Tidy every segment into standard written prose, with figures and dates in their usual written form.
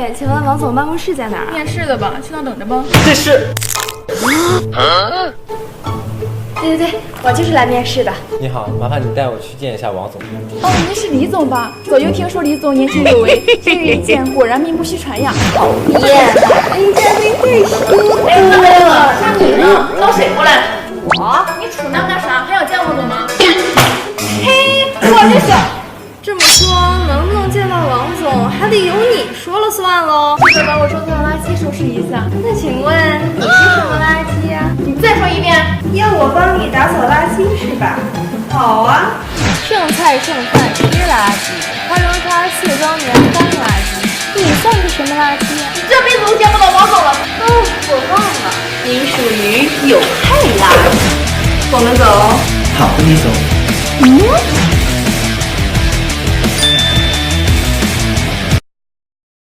位，请问王总办公室在哪儿啊？面试的吧，去那等着吧。这是。对，我就是来面试的。你好，麻烦你带我去见一下王总。哦，您是李总吧？早就听说李总年轻有为，今日一见，果然名不虚传呀。讨厌，人家没对说。哎，那你呢？招谁过来？我？你杵那干啥？还想见王总吗？嘿，我这小。这么说，能不能见到王总，还得由你说了算喽。记得把我桌子上垃圾收拾一下。那请问你是什么垃圾呀？你再说一遍。要我帮你打扫垃圾是吧？好啊。剩菜湿垃圾，花生擦卸妆棉干垃圾，你算是什么垃圾呀？这辈子都见不到王总了。哦，我忘了，您属于有害垃圾。我们走。好，李总。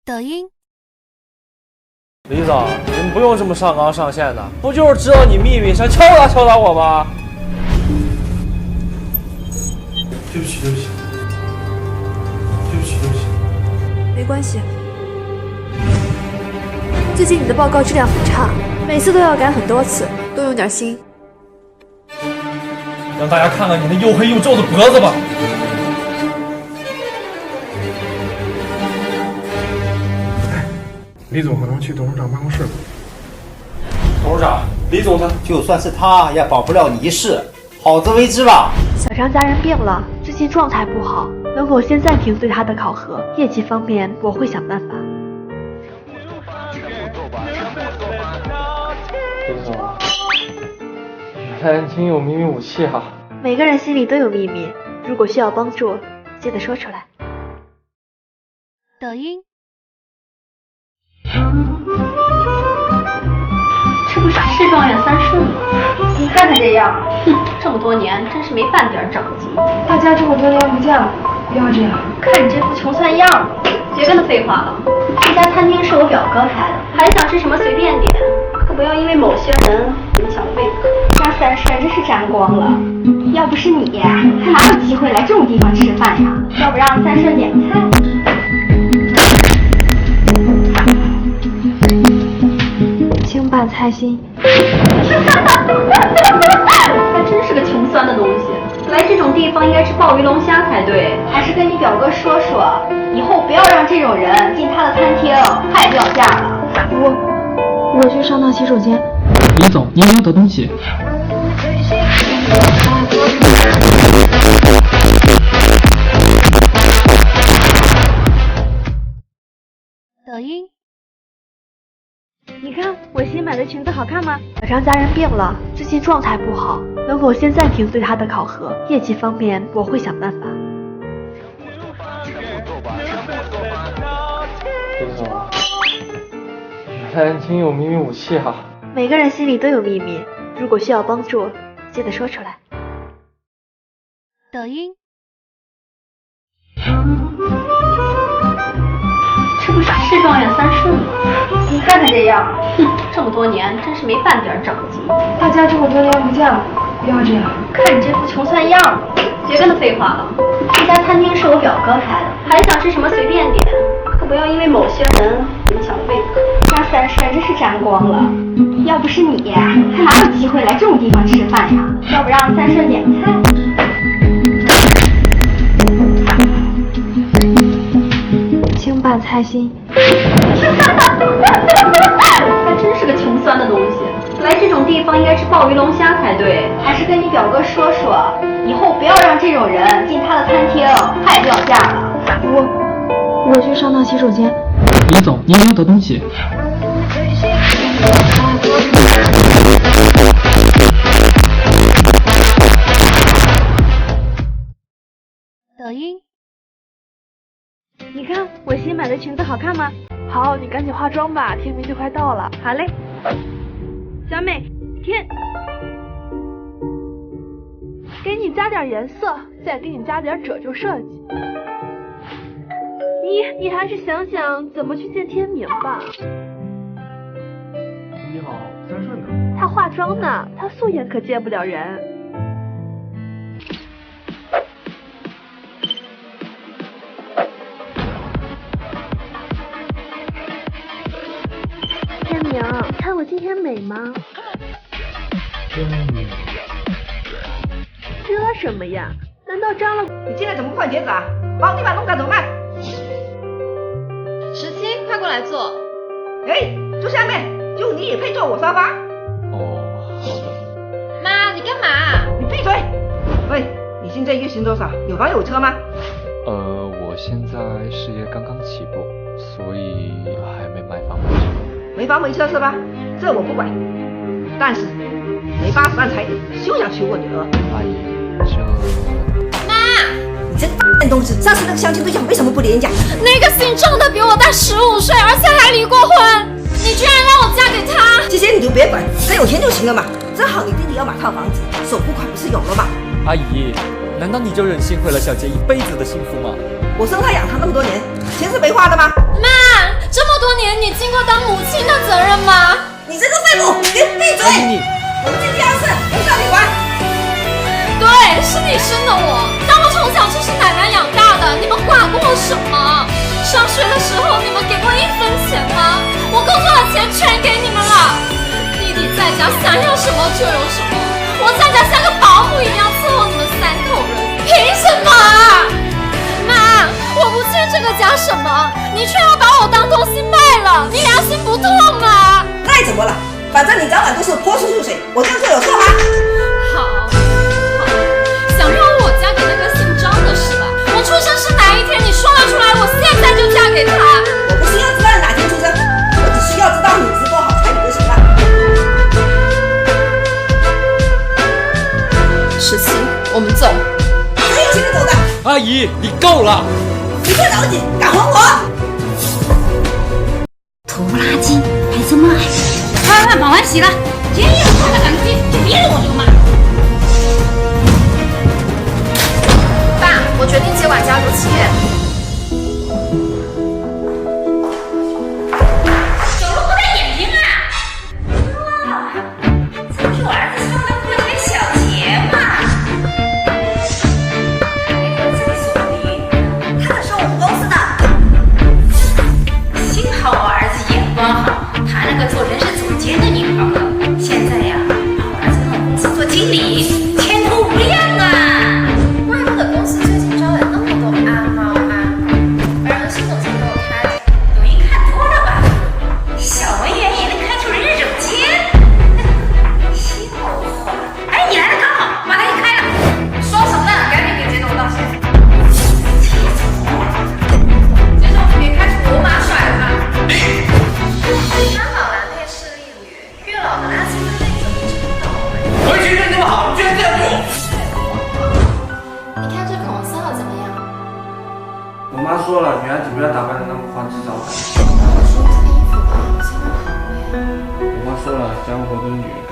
抖音。李总，您不用这么上纲上线的，不就是知道你秘密，想敲打我吗？对不起。没关系。最近你的报告质量很差，每次都要改很多次，多用点心。让大家看看你那又黑又皱的脖子吧。李总可能去董事长办公室了。董事长，李总他就算是他，也保不了你一世，好自为之吧。小张家人病了，最近状态不好，能否先暂停对他的考核？业绩方面我会想办法。李总，原来您有秘密武器啊！每个人心里都有秘密，如果需要帮助，记得说出来。抖音。这不是市状元3顺吗？你看他这样，哼，这么多年真是没半点长进。大家这么多年不见了，不要这样。看你这副穷酸样，别跟他废话了。这家餐厅是我表哥开的，还想吃什么随便点，可不要因为某些人影响胃口。那3顺真是沾光了，要不是你，他哪有机会来这种地方吃饭呀？要不让3顺点菜？清拌菜心。还真是个穷酸的东西，来这种地方应该吃鲍鱼龙虾才对。还是跟你表哥说说，以后不要让这种人进他的餐厅，太掉价了。我去上趟洗手间。李总，您没有得东西。抖音。你看我新买的裙子好看吗？小张家人病了，最近状态不好，能否先暂停对他的考核？业绩方面我会想办法。李总，原来您有秘密武器啊！每个人心里都有秘密，如果需要帮助，记得说出来。抖音。这不是市状元3顺吗？你看他这样，哼，这么多年真是没半点长进。大家这么多年不见了，不要这样。看你这副穷酸样，别跟他废话了。这家餐厅是我表哥开的，还想吃什么随便点，可不要因为某些人影响胃口。那3顺真是沾光了，要不是你，他哪有机会来这种地方吃饭呀？要不让3顺点菜？清拌菜心。还真是个穷酸的东西，来这种地方应该吃鲍鱼龙虾才对。还是跟你表哥说说，以后不要让这种人进他的餐厅，太掉价了。我去上趟洗手间。李总，您没有得东西。抖音。你看我新买的裙子好看吗？好，你赶紧化妆吧，天明就快到了。好嘞。小美，给你加点颜色，再给你加点褶皱设计。你还是想想怎么去见天明吧。你好，3顺呢？他化妆呢，他素颜可见不了人。看我今天美吗？这什么呀？难道脏了？你进来怎么不换鞋子啊？把我地板弄脏怎么办？17，快过来坐。哎，坐下面，就你也配坐我沙发？哦，好的。妈，你干嘛？你闭嘴！喂，你现在月薪多少？有房有车吗？我现在事业刚刚起步，所以还没买房买车。没房没车是吧？这我不管，但是没80万彩礼，休想娶我女儿。阿姨，这……妈，你这笨东西，上次那个相亲对象为什么不连讲？那个姓郑的比我大15岁，而且还离过婚，你居然让我嫁给他？这些你就别管，他有钱就行了嘛。正好你弟弟要买套房子，首付款不是有了吗？阿姨，难道你就忍心毁了小杰一辈子的幸福吗？我生他养他那么多年，钱是没花的吗？妈，这么多年你尽过当母亲的责任吗？你这个废物，给我闭嘴！我们这家事轮不到你管。对，是你生的我，但我从小就是奶奶养大的，你们管过我什么？上学的时候你们给过1分钱吗？我工作的钱全给你们了。弟弟在家想要什么就有什么，我在家像个保姆一样伺候你们3口人，凭什么啊？妈，我不欠这个家什么，你却要把我当东西卖了，你良心不痛吗？那怎么了？反正你早晚都是泼出去水，我这样做有错吗？好，想让我嫁给那个姓张的是吧？我出生是哪一天你说了出来，我现在就嫁给他。我不需要知道你哪天出生，我只需要知道你值多少彩礼就行了。17，我们走。谁有钱就走的？阿姨，你够了！你个老几，敢还我？拖拉机还这么爱！快把碗洗了，今天又看到两个鸡，就别惹我流氓。爸，我决定接管家族企业。走路不带眼睛啊！哇，这不是我儿子上当过节小杰吗？还有这个手艺，他可是我们公司的。幸好我儿子眼光好，他那个做人事总监的女朋友，现在呀，把我儿子弄公司做经理，前途无量啊！怪不得公司最近招来那么多安猫安狗，而人事总监给我开的。抖音看多了吧？小文员也能开出人事总监，笑话！哎，你来的刚好，把他给开了。说什么呢？赶紧给杰总道歉。杰总，别开出罗马甩了吧。他老蓝配势利女，月老的垃圾分类怎么这么倒霉？我以前对你那么好，你居然这样对我！你看这口红色号怎么样？我妈说了，女孩子不要打扮的那么花枝招展。我说这个衣服吧，好像很贵啊。我妈说了，江湖的女人